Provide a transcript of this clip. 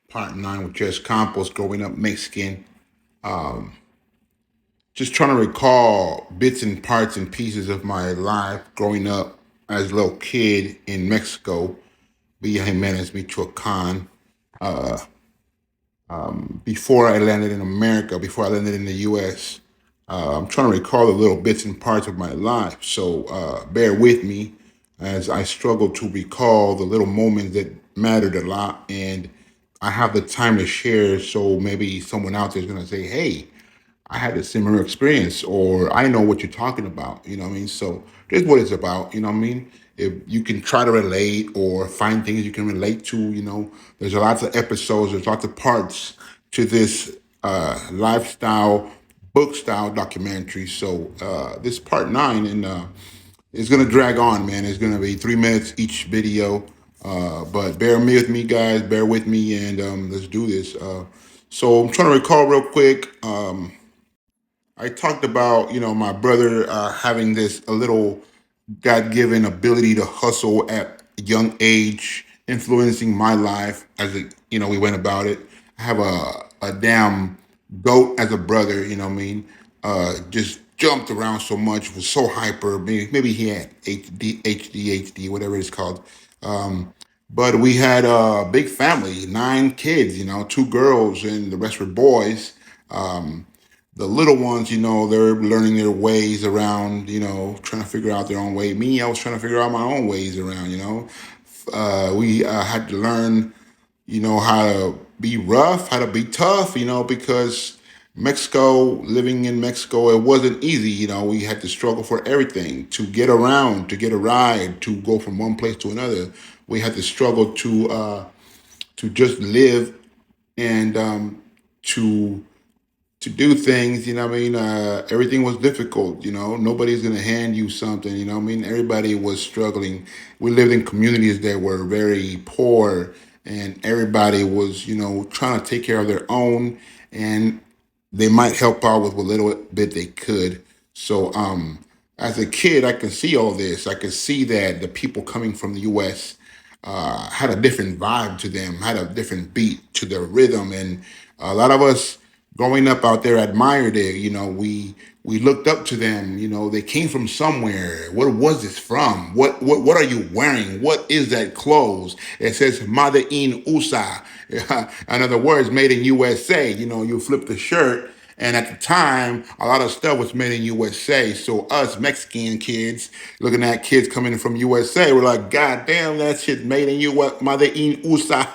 Part 9 with Jess Campos, growing up Mexican. Um, just trying to recall bits and parts and pieces of my life growing up as a little kid in Mexico, Villa Jimenez, Michoacan. Uh, Before I landed in America, before I landed in the U.S. I'm trying to recall the little bits and parts of my life. So bear with me as I struggle to recall the little moments that mattered a lot. And I have the time to share. So maybe someone out there is going to say, hey, I had a similar experience, or I know what you're talking about. You know what I mean? So this is what it's about. You know what I mean? If you can try to relate or find things you can relate to, there's lots of episodes, there's lots of parts to this lifestyle book style documentary. So this part 9, and it's gonna drag on, man. It's gonna be 3 minutes each video. But bear with me, guys. Bear with me, and let's do this. So I'm trying to recall real quick. I talked about, my brother having this a little God-given ability to hustle at a young age, influencing my life as we went about it. I have a damn goat as a brother, you know what I mean? Just jumped around so much, was so hyper. Maybe he had ADHD, whatever it's called. But we had a big family, 9 kids, 2 girls, and the rest were boys. The little ones, they're learning their ways around, trying to figure out their own way. Me, I was trying to figure out my own ways around, We had to learn, how to be rough, how to be tough, because Mexico, living in Mexico, it wasn't easy. We had to struggle for everything to get around, to get a ride, to go from one place to another. We had to struggle to just live and to do things, what I mean? Everything was difficult, Nobody's going to hand you something, what I mean? Everybody was struggling. We lived in communities that were very poor, and everybody was, trying to take care of their own, and they might help out with what little bit they could. So, as a kid, I could see all this. I could see that the people coming from the U.S. Had a different vibe to them, had a different beat to their rhythm, and a lot of us growing up out there admired it. We looked up to them. They came from somewhere. Where was this from? What are you wearing? What is that clothes? It says Made in USA. In other words, made in USA. You flip the shirt. And at the time, a lot of stuff was made in USA. So us Mexican kids, looking at kids coming from USA, we're like, God damn, that shit's made in USA, Made in USA.